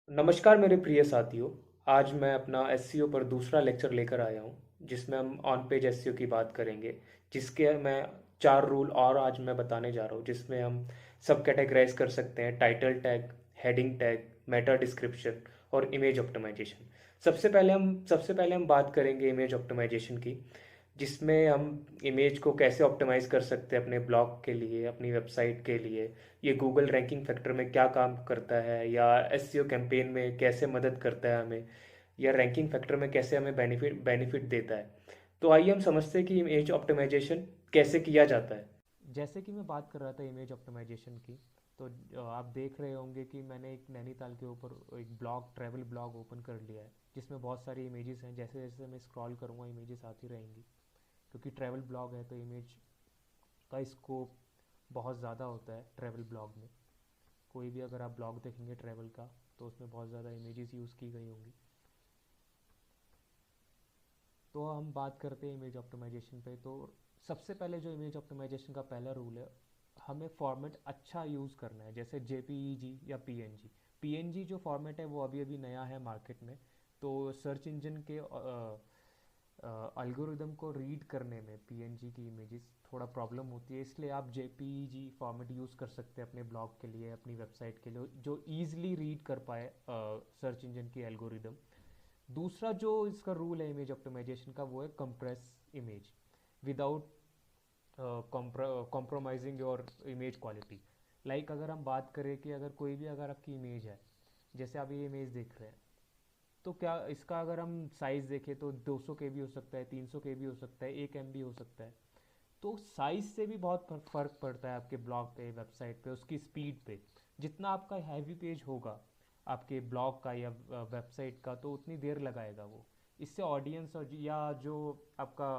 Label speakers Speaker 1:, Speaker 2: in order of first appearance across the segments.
Speaker 1: नमस्कार मेरे प्रिय साथियों। आज मैं अपना एसईओ पर दूसरा लेक्चर लेकर आया हूँ, जिसमें हम ऑन पेज एसईओ की बात करेंगे। जिसके मैं 4 रूल और आज मैं बताने जा रहा हूँ, जिसमें हम सब कैटेगराइज कर सकते हैं: title tag, heading tag, Meta description और इमेज ऑप्टिमाइजेशन। सबसे पहले हम बात करेंगे इमेज ऑप्टिमाइजेशन की, जिसमें हम इमेज को कैसे ऑप्टिमाइज कर सकते हैं अपने ब्लॉग के लिए, अपनी वेबसाइट के लिए। ये गूगल रैंकिंग फैक्टर में क्या काम करता है, या एसईओ कैंपेन में कैसे मदद करता है हमें, या रैंकिंग फैक्टर में कैसे हमें बेनिफिट बेनिफिट देता है। तो आइए हम समझते हैं कि इमेज ऑप्टिमाइजेशन कैसे किया जाता है। जैसे कि मैं बात कर रहा था इमेज ऑप्टिमाइजेशन की, तो आप देख रहे होंगे कि मैंने एक नैनीताल के ऊपर एक ब्लॉग, ट्रैवल ब्लॉग ओपन कर लिया है, जिसमें बहुत सारी इमेजेस हैं। जैसे जैसे मैं स्क्रॉल करूँगा इमेजेस आती रहेंगी, क्योंकि ट्रैवल ब्लॉग है तो इमेज का स्कोप बहुत ज़्यादा होता है ट्रैवल ब्लॉग में। कोई भी अगर आप ब्लॉग देखेंगे ट्रैवल का, तो उसमें बहुत ज़्यादा इमेजेस यूज़ की गई होंगी। तो हम बात करते हैं इमेज ऑप्टिमाइजेशन पे। तो सबसे पहले जो इमेज ऑप्टिमाइजेशन का पहला रूल है, हमें फॉर्मेट अच्छा यूज़ करना है, जैसे जेपीईजी या पीएनजी। पीएनजी जो फॉर्मेट है वो अभी अभी नया है मार्केट में, तो सर्च इंजन के अल्गोरिदम को रीड करने में पीएनजी की इमेजेस थोड़ा प्रॉब्लम होती है। इसलिए आप जेपीईजी फॉर्मेट यूज़ कर सकते हैं अपने ब्लॉग के लिए, अपनी वेबसाइट के लिए, जो ईजिली रीड कर पाए सर्च इंजन की एल्गोरिदम। दूसरा जो इसका रूल है इमेज ऑप्टिमाइजेशन का, वो है compress image without compromising your image quality. Like अगर हम बात करें कि अगर कोई भी अगर आपकी इमेज है, जैसे आप ये इमेज देख रहे हैं, तो क्या इसका अगर हम साइज़ देखें तो 200 के भी हो सकता है, 300 के भी हो सकता है, 1 MB हो सकता है। तो साइज़ से भी बहुत फ़र्क पड़ता है आपके ब्लॉग पे, वेबसाइट पे, उसकी स्पीड पे। जितना आपका हैवी पेज होगा आपके ब्लॉग का या वेबसाइट का, तो उतनी देर लगाएगा वो। इससे ऑडियंस और या जो आपका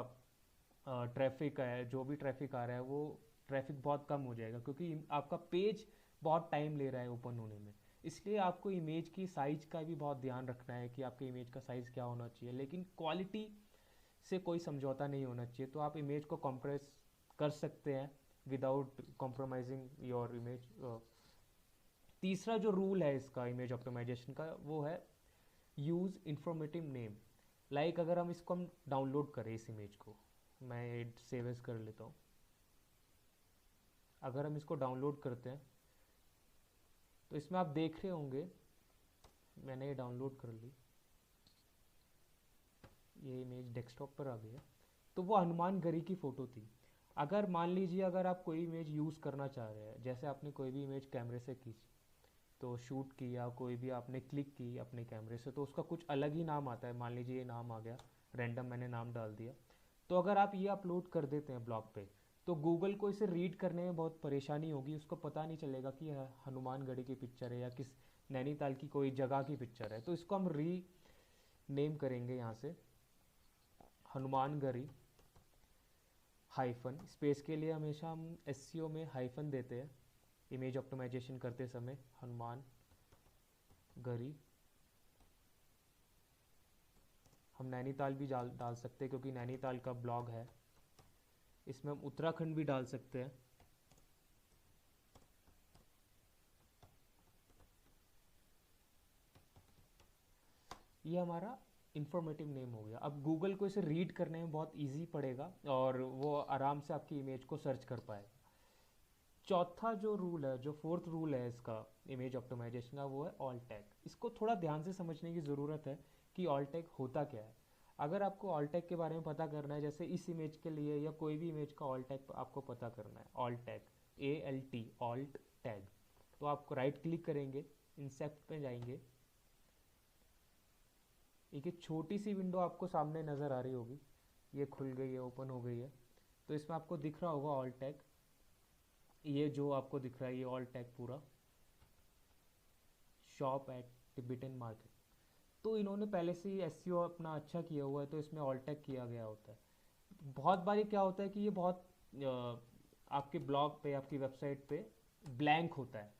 Speaker 1: ट्रैफिक है, जो भी ट्रैफिक आ रहा है, वो ट्रैफिक बहुत कम हो जाएगा, क्योंकि आपका पेज बहुत टाइम ले रहा है ओपन होने में। इसलिए आपको इमेज की साइज़ का भी बहुत ध्यान रखना है कि आपके इमेज का साइज़ क्या होना चाहिए, लेकिन क्वालिटी से कोई समझौता नहीं होना चाहिए। तो आप इमेज को कंप्रेस कर सकते हैं विदाउट कॉम्प्रोमाइजिंग योर इमेज। तीसरा जो रूल है इसका इमेज ऑप्टिमाइजेशन का, वो है यूज़ इंफॉर्मेटिव नेम। लाइक अगर हम इसको हम डाउनलोड करें इस इमेज को, मैं सेव एज कर लेता हूँ। अगर हम इसको डाउनलोड करते हैं, तो इसमें आप देख रहे होंगे मैंने ये डाउनलोड कर ली, ये इमेज डेस्कटॉप पर आ गई है। तो वो हनुमान गढ़ी की फ़ोटो थी। अगर मान लीजिए अगर आप कोई इमेज यूज़ करना चाह रहे हैं, जैसे आपने कोई भी इमेज कैमरे से खींची, तो शूट की, या कोई भी आपने क्लिक की अपने कैमरे से, तो उसका कुछ अलग ही नाम आता है। मान लीजिए ये नाम आ गया, रैंडम मैंने नाम डाल दिया। तो अगर आप ये अपलोड कर देते हैं ब्लॉग पे, तो गूगल को इसे रीड करने में बहुत परेशानी होगी। उसको पता नहीं चलेगा कि यह हनुमानगढ़ी की पिक्चर है या किस नैनीताल की कोई जगह की पिक्चर है। तो इसको हम री नेम करेंगे यहाँ से, हनुमानगढ़ी हाइफन। स्पेस के लिए हमेशा हम एससीओ में हाइफन देते हैं इमेज ऑप्टिमाइजेशन करते समय। हनुमान गढ़ी, हम नैनीताल भी डाल सकते हैं, क्योंकि नैनीताल का ब्लॉग है। इसमें हम उत्तराखंड भी डाल सकते हैं। ये हमारा इंफॉर्मेटिव नेम हो गया। अब गूगल को इसे रीड करने में बहुत इजी पड़ेगा, और वो आराम से आपकी इमेज को सर्च कर पाएगा। चौथा जो रूल है, जो फोर्थ रूल है इसका इमेज ऑप्टिमाइजेशन का, वो है ऑल्ट टैग। इसको थोड़ा ध्यान से समझने की ज़रूरत है कि ऑल्ट टैग होता क्या है। अगर आपको ऑल्ट टैग के बारे में पता करना है, जैसे इस इमेज के लिए या कोई भी इमेज का ऑल्ट टैग आपको पता करना है, alt tag, ALT, alt tag, तो आप राइट क्लिक करेंगे, इंसेप्ट में जाएंगे। एक छोटी सी विंडो आपको सामने नज़र आ रही होगी, ये खुल गई है, ओपन हो गई है। तो इसमें आपको दिख रहा होगा ऑल्ट टैग, ये जो आपको दिख रहा है ये ऑल्ट टैग पूरा, शॉप एट टिबिटन मार्केट। तो इन्होंने पहले से ही एसईओ अपना अच्छा किया हुआ है, तो इसमें ऑल्ट टैग किया गया होता है। बहुत बार ये क्या होता है कि ये बहुत आपके ब्लॉग पे, आपकी वेबसाइट पे ब्लैंक होता है,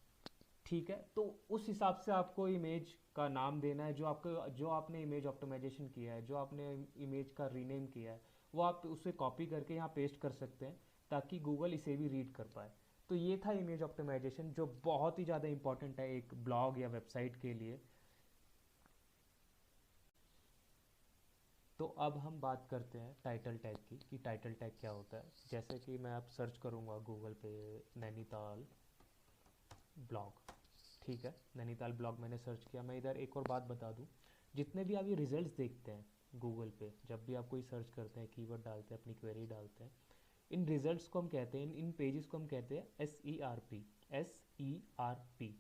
Speaker 1: ठीक है। तो उस हिसाब से आपको इमेज का नाम देना है, जो आपने इमेज ऑप्टिमाइजेशन किया है, जो आपने इमेज का रीनेम किया है, वो आप उसे कॉपी करके यहाँ पेस्ट कर सकते हैं, ताकि गूगल इसे भी रीड कर पाए। तो ये था इमेज ऑप्टिमाइजेशन, जो बहुत ही ज़्यादा इंपॉर्टेंट है एक ब्लॉग या वेबसाइट के लिए। तो अब हम बात करते हैं टाइटल टैग की कि टाइटल टैग क्या होता है। जैसे कि मैं अब सर्च करूँगा गूगल पे नैनीताल ब्लॉग, ठीक है, नैनीताल ब्लॉग मैंने सर्च किया। मैं इधर एक और बात बता दूं, जितने भी आप ये रिजल्ट्स देखते हैं गूगल पे, जब भी आप कोई सर्च करते हैं, कीवर्ड डालते हैं, अपनी क्वेरी डालते हैं, इन रिजल्ट्स को हम कहते हैं, इन पेजेस को हम कहते हैं SERP, SERP,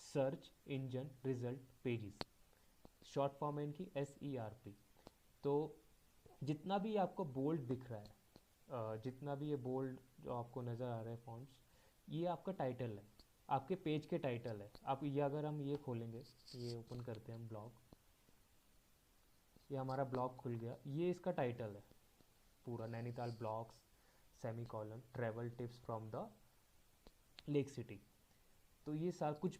Speaker 1: search engine result pages, short form है इनकी SERP। तो जितना भी आपको बोल्ड दिख रहा है, जितना भी ये बोल्ड जो आपको नज़र आ रहा है फॉन्ट्स, ये आपका टाइटल है, आपके पेज के टाइटल है। आप ये अगर हम ये खोलेंगे, ये ओपन करते हैं हम ब्लॉग, ये हमारा ब्लॉग खुल गया, ये इसका टाइटल है पूरा, Nainital blogs semi colon travel tips from the lake city. तो ये सार कुछ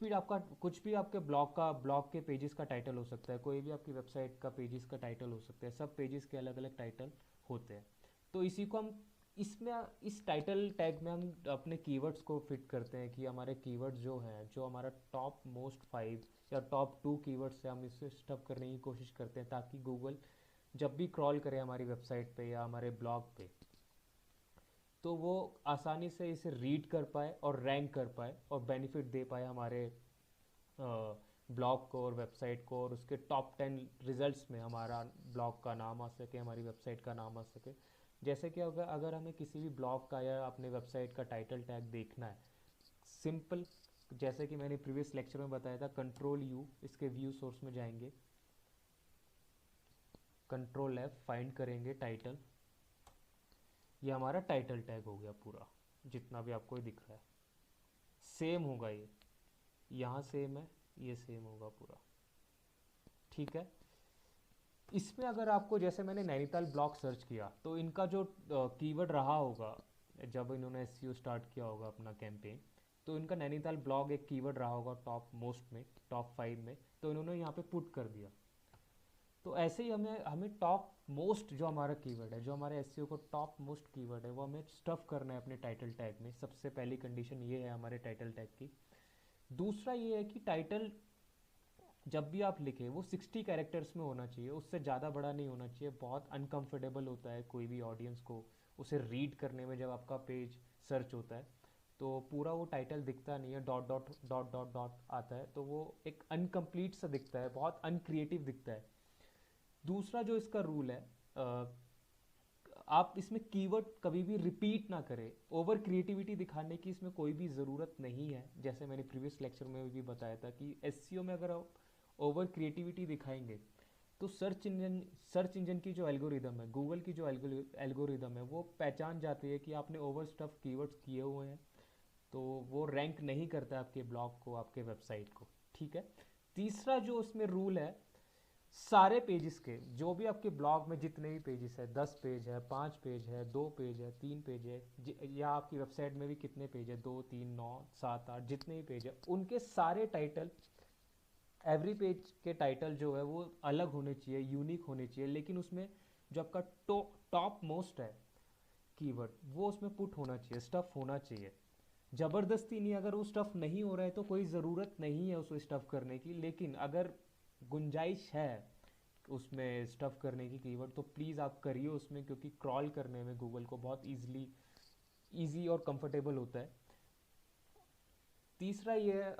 Speaker 1: भी आपके ब्लॉग के पेजेस का टाइटल हो सकता है, कोई भी आपकी वेबसाइट का पेजेस का टाइटल हो सकता है, सब पेजेस के अलग अलग टाइटल होते हैं। तो इसी को हम इसमें इस टाइटल टैग में हम अपने कीवर्ड्स को फिट करते हैं कि हमारे कीवर्ड्स जो हैं, जो हमारा टॉप मोस्ट 5 या टॉप 2 कीवर्ड्स से हम इससे स्टफ करने की कोशिश करते हैं, ताकि गूगल जब भी क्रॉल करे हमारी वेबसाइट पे या हमारे ब्लॉग पे, तो वो आसानी से इसे रीड कर पाए और रैंक कर पाए और बेनिफिट दे पाए हमारे ब्लॉग को और वेबसाइट को, और उसके टॉप 10 रिजल्ट्स में हमारा ब्लॉग का नाम आ सके, हमारी वेबसाइट का नाम आ सके। जैसे कि अगर अगर हमें किसी भी ब्लॉग का या अपने वेबसाइट का टाइटल टैग देखना है, सिंपल, जैसे कि मैंने प्रीवियस लेक्चर में बताया था, कंट्रोल U, इसके व्यू सोर्स में जाएंगे, कंट्रोल F, फाइंड करेंगे टाइटल, ये हमारा टाइटल टैग हो गया पूरा, जितना भी आपको दिख रहा है सेम होगा, ये यहाँ सेम है, ये सेम होगा पूरा, ठीक है। इसमें अगर आपको, जैसे मैंने नैनीताल ब्लॉग सर्च किया, तो इनका जो कीवर्ड रहा होगा जब इन्होंने एसईओ स्टार्ट किया होगा अपना कैंपेन, तो इनका नैनीताल ब्लॉग एक कीवर्ड रहा होगा टॉप मोस्ट में, टॉप 5 में, तो इन्होंने यहाँ पे पुट कर दिया। तो ऐसे ही हमें हमें टॉप मोस्ट जो हमारा कीवर्ड है, जो हमारे एसईओ को टॉप मोस्ट कीवर्ड है, वो हमें स्टफ करना है अपने टाइटल टैग में। सबसे पहली कंडीशन ये है हमारे टाइटल टैग की। दूसरा ये है कि टाइटल जब भी आप लिखें वो 60 कैरेक्टर्स में होना चाहिए, उससे ज़्यादा बड़ा नहीं होना चाहिए। बहुत अनकंफर्टेबल होता है कोई भी ऑडियंस को उसे रीड करने में, जब आपका पेज सर्च होता है तो पूरा वो टाइटल दिखता नहीं है, dot dot dot dot dot आता है, तो वो एक अनकम्प्लीट सा दिखता है, बहुत अनक्रिएटिव दिखता है। दूसरा जो इसका रूल है, आप इसमें कीवर्ड कभी भी रिपीट ना करें। ओवर क्रिएटिविटी दिखाने की इसमें कोई भी ज़रूरत नहीं है। जैसे मैंने प्रीवियस लेक्चर में भी बताया था कि एसईओ में अगर आप ओवर क्रिएटिविटी दिखाएंगे तो सर्च इंजन की जो एल्गोरिदम है, गूगल की जो एल्गोरिदम है, वो पहचान जाती है कि आपने ओवर स्टफ कीवर्ड्स किए हुए हैं, तो वो रैंक नहीं करता आपके ब्लॉग को, आपके वेबसाइट को, ठीक है। तीसरा जो उसमें रूल है, सारे पेजेस के, जो भी आपके ब्लॉग में जितने भी पेजेस है, 10 पेज है, 5 पेज है, 2 पेज है, 3 पेज है, या आपकी वेबसाइट में भी कितने पेज है, 2 3 9 7 8, जितने भी पेज है, उनके सारे टाइटल, एवरी पेज के टाइटल जो है वो अलग होने चाहिए, यूनिक होने चाहिए, लेकिन उसमें जो आपका टॉप मोस्ट है कीवर्ड, वो उसमें पुट होना चाहिए, स्टफ होना चाहिए। ज़बरदस्ती नहीं, अगर वो स्टफ़ नहीं हो रहा है तो कोई ज़रूरत नहीं है उसको स्टफ़ करने की, लेकिन अगर गुंजाइश है उसमें स्टफ़ करने की कीवर्ड, तो प्लीज़ आप करिए उसमें, क्योंकि क्रॉल करने में गूगल को बहुत ईजी और कंफर्टेबल होता है। तीसरा ये है,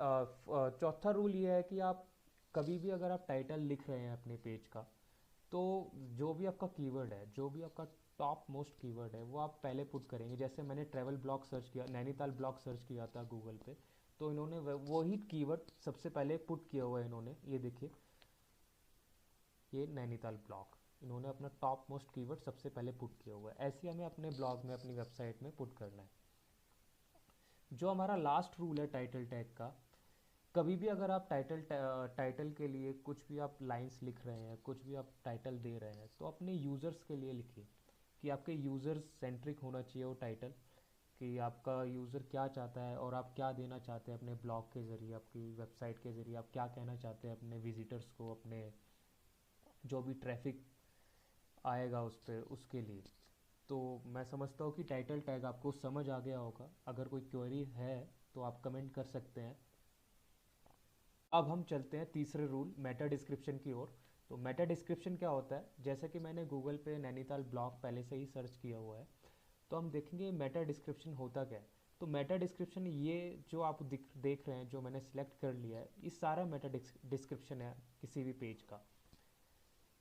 Speaker 1: चौथा रूल ये है कि आप कभी भी अगर आप टाइटल लिख रहे हैं अपने पेज का, तो जो भी आपका कीवर्ड है, जो भी आपका टॉप मोस्ट कीवर्ड है, वो आप पहले पुट करेंगे। जैसे मैंने ट्रैवल ब्लॉग सर्च किया, नैनीताल ब्लॉग सर्च किया था गूगल पे, तो इन्होंने वही कीवर्ड सबसे पहले पुट किया हुआ है इन्होंने, ये देखिए, ये नैनीताल ब्लॉग, इन्होंने अपना टॉप मोस्ट कीवर्ड सबसे पहले पुट किया हुआ है। ऐसे ही हमें अपने ब्लॉग में, अपनी वेबसाइट में पुट करना है। जो हमारा लास्ट रूल है टाइटल टैग का, कभी भी अगर आप टाइटल के लिए कुछ भी आप लाइंस लिख रहे हैं, कुछ भी आप टाइटल दे रहे हैं, तो अपने यूज़र्स के लिए लिखिए, कि आपके यूज़र्स सेंट्रिक होना चाहिए वो टाइटल, कि आपका यूज़र क्या चाहता है और आप क्या देना चाहते हैं अपने ब्लॉग के ज़रिए, आपकी वेबसाइट के ज़रिए आप क्या कहना चाहते हैं अपने विजिटर्स को, अपने जो भी ट्रैफिक आएगा उस पर, उसके लिए। तो मैं समझता हूँ कि टाइटल टैग आपको समझ आ गया होगा। अगर कोई क्वेरी है तो आप कमेंट कर सकते हैं। अब हम चलते हैं तीसरे रूल मेटा डिस्क्रिप्शन की ओर। तो मेटा डिस्क्रिप्शन क्या होता है, जैसा कि मैंने गूगल पे नैनीताल ब्लॉग पहले से ही सर्च किया हुआ है, तो हम देखेंगे मेटा डिस्क्रिप्शन होता क्या है। तो मेटा डिस्क्रिप्शन, ये जो आप देख रहे हैं, जो मैंने सिलेक्ट कर लिया है, ये सारा मेटा डिस्क्रिप्शन है किसी भी पेज का।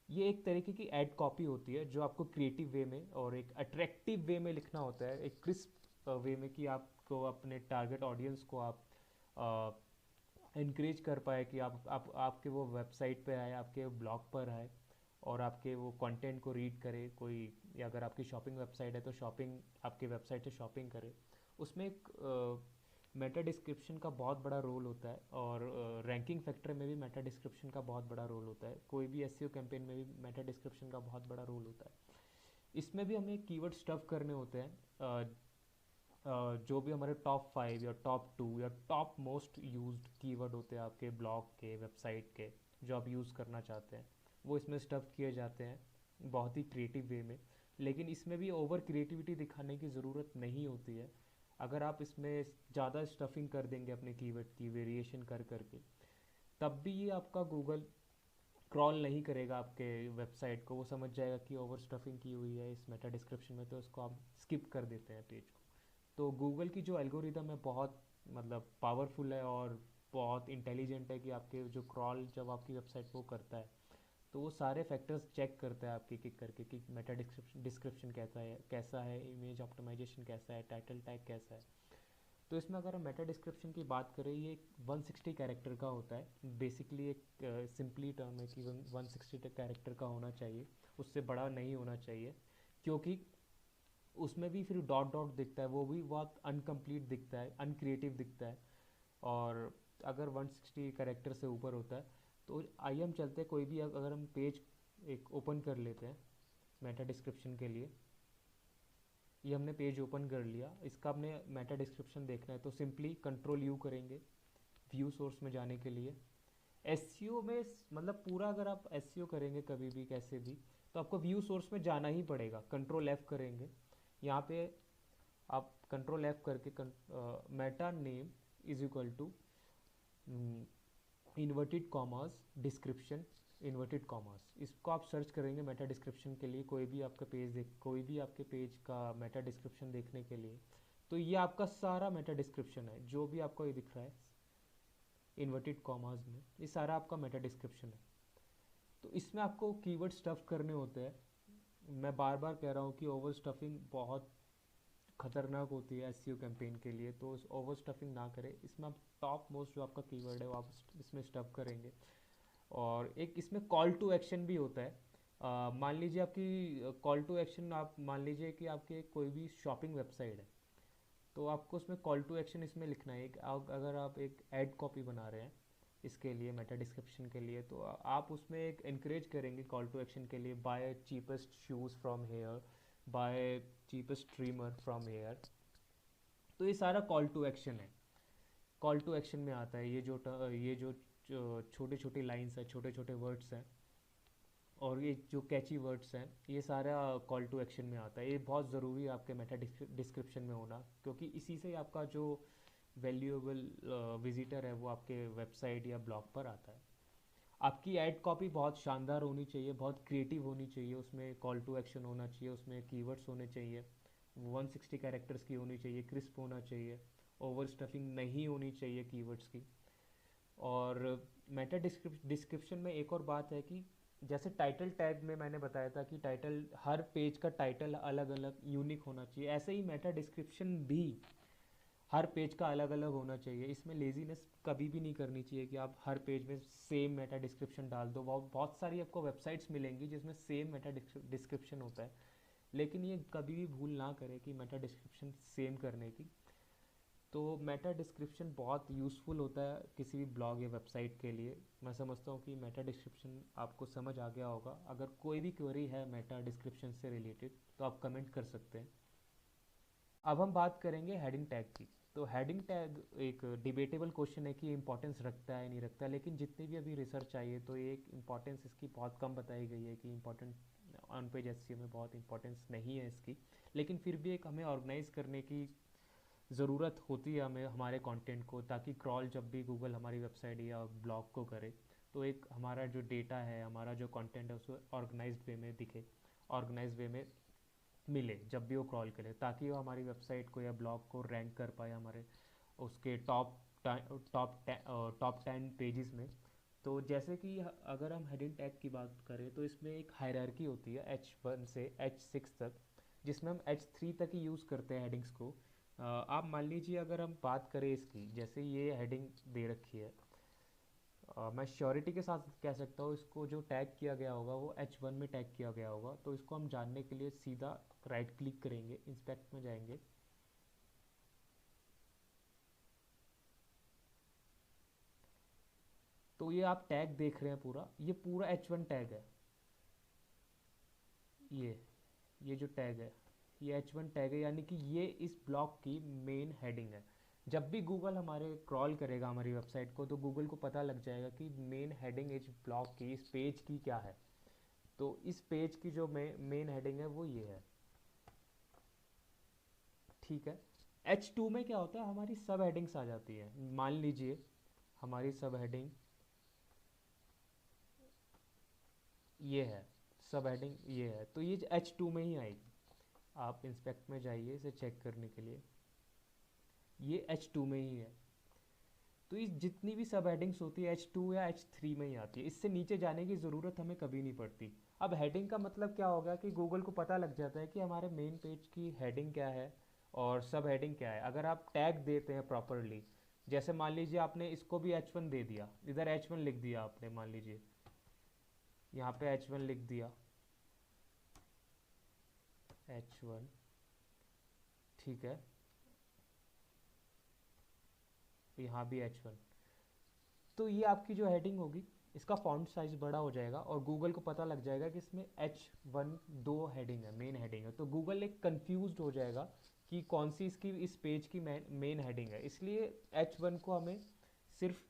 Speaker 1: ये एक तरीके की ऐड कॉपी होती है जो आपको क्रिएटिव वे में और एक अट्रैक्टिव वे में लिखना होता है, एक क्रिस्प वे में, कि आपको अपने टारगेट ऑडियंस को आप इनक्रेज कर पाए कि आप आपके वो वेबसाइट पे आए, आपके ब्लॉग पर आए और आपके वो कंटेंट को रीड करे कोई, या अगर आपकी शॉपिंग वेबसाइट है तो शॉपिंग, आपके वेबसाइट से शॉपिंग करे। उसमें एक मेटा डिस्क्रिप्शन का बहुत बड़ा रोल होता है, और रैंकिंग फैक्टर में भी मेटा डिस्क्रिप्शन का बहुत बड़ा रोल होता है। कोई भी एसईओ कैंपेन में भी मेटा डिस्क्रिप्शन का बहुत बड़ा रोल होता है। इसमें भी हमें कीवर्ड स्टफ करने होते हैं। जो भी हमारे टॉप 5 या टॉप 2 या टॉप मोस्ट यूज्ड कीवर्ड होते हैं आपके ब्लॉग के, वेबसाइट के, जो आप यूज़ करना चाहते हैं, वो इसमें स्टफ़ किए जाते हैं बहुत ही क्रिएटिव वे में। लेकिन इसमें भी ओवर क्रिएटिविटी दिखाने की ज़रूरत नहीं होती है। अगर आप इसमें ज़्यादा स्टफिंग कर देंगे अपने कीवर्ड की वेरिएशन कर करके, तब भी ये आपका गूगल क्रॉल नहीं करेगा आपके वेबसाइट को। वो समझ जाएगा कि ओवर स्टफिंग की हुई है इस मेटा डिस्क्रिप्शन में, तो उसको आप स्किप कर देते हैं पेज को। तो गूगल की जो एल्गोरिदम है बहुत मतलब पावरफुल है और बहुत इंटेलिजेंट है, कि आपके जो क्रॉल जब आपकी वेबसाइट को करता है, तो वो सारे फैक्टर्स चेक करता है आपकी किक करके, कि मेटा डिस्क्रिप्शन कैसा है, इमेज ऑप्टिमाइजेशन कैसा है, टाइटल टैग कैसा है। तो इसमें अगर हम मेटा डिस्क्रिप्शन की बात करें, ये 160 कैरेक्टर का होता है। बेसिकली एक सिंपली टर्म है कि 160 कैरेक्टर का होना चाहिए, उससे बड़ा नहीं होना चाहिए, क्योंकि उसमें भी फिर डॉट डॉट दिखता है, वो भी बहुत अनकम्प्लीट दिखता है, अनक्रिएटिव दिखता है। और अगर 160 कैरेक्टर से ऊपर होता है, तो आइए हम चलते हैं, कोई भी अगर हम पेज एक ओपन कर लेते हैं मेटा डिस्क्रिप्शन के लिए। ये हमने पेज ओपन कर लिया, इसका हमने मेटा डिस्क्रिप्शन देखना है, तो सिंपली कंट्रोल यू करेंगे व्यू सोर्स में जाने के लिए। एसईओ में मतलब पूरा अगर आप एसईओ करेंगे कभी भी कैसे भी, तो आपको व्यू सोर्स में जाना ही पड़ेगा। कंट्रोल एफ करेंगे, यहाँ पे आप कंट्रोल एफ करके meta name is equal to inverted commas description, inverted commas, इसको आप सर्च करेंगे मेटा डिस्क्रिप्शन के लिए। कोई भी आपके पेज का मेटा डिस्क्रिप्शन देखने के लिए, तो ये आपका सारा मेटा डिस्क्रिप्शन है, जो भी आपको ये दिख रहा है इन्वर्टेड कॉमास में, ये सारा आपका मेटा डिस्क्रिप्शन है। तो इसमें आपको कीवर्ड स्टफ करने होते हैं। मैं बार बार कह रहा हूँ कि ओवर स्टफिंग बहुत खतरनाक होती है एसईओ कैंपेन के लिए, तो ओवर स्टफिंग ना करें। इसमें आप टॉप मोस्ट जो आपका कीवर्ड है वो आप इसमें स्टफ करेंगे। और एक इसमें कॉल टू एक्शन भी होता है। मान लीजिए आपकी कॉल टू एक्शन, आप मान लीजिए कि आपके कोई भी शॉपिंग वेबसाइट है, तो आपको उसमें कॉल टू एक्शन इसमें लिखना है। अगर आप एक ऐड कॉपी बना रहे हैं इसके लिए, मेटा डिस्क्रिप्शन के लिए, तो आप उसमें एक इनक्रेज करेंगे कॉल टू एक्शन के लिए, buy cheapest shoes from here, buy cheapest trimmer from here. तो ये सारा कॉल टू एक्शन है, कॉल टू एक्शन में आता है। ये जो छोटे छोटे लाइंस है, छोटे छोटे वर्ड्स हैं, और ये जो कैची वर्ड्स हैं, ये सारा कॉल टू एक्शन में आता है। ये बहुत ज़रूरी है आपके मेटा डिस्क्रिप्शन में होना, क्योंकि इसी से आपका जो वैल्यूएबल विजिटर है वो आपके वेबसाइट या ब्लॉग पर आता है। आपकी ऐड कॉपी बहुत शानदार होनी चाहिए, बहुत क्रिएटिव होनी चाहिए, उसमें कॉल टू एक्शन होना चाहिए, उसमें कीवर्ड्स होने चाहिए, 160 कैरेक्टर्स की होनी चाहिए, क्रिस्प होना चाहिए, ओवर स्टफिंग नहीं होनी चाहिए कीवर्ड्स की। और मेटा डिस्क्रिप्शन में एक और बात है कि जैसे टाइटल टैग में मैंने बताया था कि टाइटल, हर पेज का टाइटल अलग अलग यूनिक होना चाहिए, ऐसे ही मेटा डिस्क्रिप्शन भी हर पेज का अलग अलग होना चाहिए। इसमें लेजीनेस कभी भी नहीं करनी चाहिए कि आप हर पेज में सेम मेटा डिस्क्रिप्शन डाल दो। बहुत सारी आपको वेबसाइट्स मिलेंगी जिसमें सेम मेटा डिस्क्रिप्शन होता है, लेकिन ये कभी भी भूल ना करें कि मेटा डिस्क्रिप्शन सेम करने की। तो मेटा डिस्क्रिप्शन बहुत यूज़फुल होता है किसी भी ब्लॉग या वेबसाइट के लिए। मैं समझता हूँ कि मेटा डिस्क्रिप्शन आपको समझ आ गया होगा। अगर कोई भी क्वेरी है मेटा डिस्क्रिप्शन से रिलेटेड, तो आप कमेंट कर सकते हैं। अब हम बात करेंगे हेडिंग टैग की। तो हेडिंग टैग एक डिबेटेबल क्वेश्चन है कि इंपॉर्टेंस रखता है नहीं रखता, लेकिन जितनी भी अभी रिसर्च आई है, तो ये एक इंपॉर्टेंस इसकी बहुत कम बताई गई है कि इंपॉर्टेंट ऑन पेज एसईओ में बहुत इंपॉर्टेंस नहीं है इसकी। लेकिन फिर भी एक हमें ऑर्गेनाइज करने की ज़रूरत होती है हमें हमारे कंटेंट को, ताकि क्रॉल जब भी गूगल हमारी वेबसाइट या ब्लॉग को करे तो एक हमारा जो डेटा है, हमारा जो कंटेंट है, उसको ऑर्गेनाइज्ड वे में दिखे, ऑर्गेनाइज्ड वे में मिले जब भी वो क्रॉल करे, ताकि वो हमारी वेबसाइट को या ब्लॉग को रैंक कर पाए हमारे उसके टॉप 10 पेजेस में। तो जैसे कि अगर हम हेडिंग टैग की बात करें तो इसमें एक हायरार्की होती है H1 से H6 तक, जिसमें हम H3 तक ही यूज़ करते हैं हेडिंग्स को। आप मान लीजिए अगर हम बात करें इसकी, जैसे ये हेडिंग दे रखी है, मैं श्योरिटी के साथ कह सकता हूँ इसको जो टैग किया गया होगा वो H1 में टैग किया गया होगा। तो इसको हम जानने के लिए सीधा राइट क्लिक करेंगे, इंस्पेक्ट में जाएंगे। तो ये आप टैग देख रहे हैं, पूरा ये पूरा H1 टैग है। ये जो टैग है ये H1 टैग है, यानी कि ये इस ब्लॉग की मेन हेडिंग है। जब भी गूगल हमारे क्रॉल करेगा हमारी वेबसाइट को, तो गूगल को पता लग जाएगा कि मेन हेडिंग इस ब्लॉग की, इस पेज की क्या है। तो इस पेज की जो मेन हेडिंग है वो ये है। ठीक है। H2 में क्या होता है, हमारी सब हेडिंग्स आ जाती है। मान लीजिए हमारी सब हेडिंग ये है, सब हेडिंग ये है, तो ये H2 में ही आएगी। आप इंस्पेक्ट में जाइए इसे चेक करने के लिए, ये H2 में ही है। तो इस जितनी भी सब हेडिंग्स होती है H2 या H3 में ही आती है, इससे नीचे जाने की ज़रूरत हमें कभी नहीं पड़ती। अब हेडिंग का मतलब क्या होगा कि गूगल को पता लग जाता है कि हमारे मेन पेज की हेडिंग क्या है और सब हेडिंग क्या है। अगर आप टैग देते हैं प्रॉपरली, जैसे मान लीजिए आपने इसको भी H1 दे दिया, इधर H1 लिख दिया आपने, मान लीजिए यहाँ पे H1 लिख दिया, H1, ठीक है, यहाँ भी H1। तो ये आपकी जो हेडिंग होगी, इसका फॉन्ट साइज बड़ा हो जाएगा और गूगल को पता लग जाएगा कि इसमें H1 दो हेडिंग है, मेन हेडिंग है। तो गूगल एक कंफ्यूज्ड हो जाएगा कि कौन सी इसकी इस पेज की मेन हेडिंग है। इसलिए H1 को हमें सिर्फ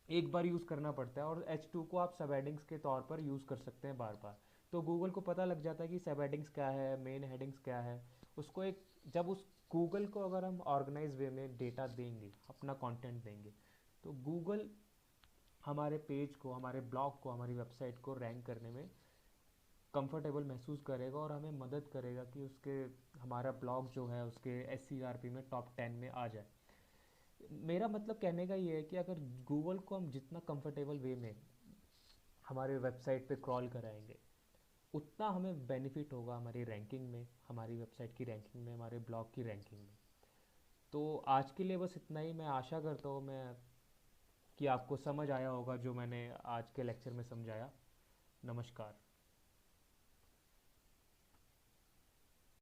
Speaker 1: एक बार यूज़ करना पड़ता है और H2 को आप सब हेडिंग्स के तौर पर यूज़ कर सकते हैं बार बार। तो गूगल को पता लग जाता है कि सब हेडिंग्स क्या है, मेन हेडिंग्स क्या है। उसको एक, जब उस गूगल को अगर हम ऑर्गेनाइज वे में डेटा देंगे, अपना कंटेंट देंगे, तो गूगल हमारे पेज को, हमारे ब्लॉग को, हमारी वेबसाइट को रैंक करने में कंफर्टेबल महसूस करेगा और हमें मदद करेगा कि उसके हमारा ब्लॉग जो है उसके SERP में टॉप 10 में आ जाए। मेरा मतलब कहने का ये है कि अगर गूगल को हम जितना कंफर्टेबल वे में हमारे वेबसाइट पे क्रॉल कराएंगे, उतना हमें बेनिफिट होगा हमारी रैंकिंग में, हमारी वेबसाइट की रैंकिंग में, हमारे ब्लॉग की रैंकिंग में। तो आज के लिए बस इतना ही। मैं आशा करता हूँ मैं कि आपको समझ आया होगा जो मैंने आज के लेक्चर में समझाया। नमस्कार।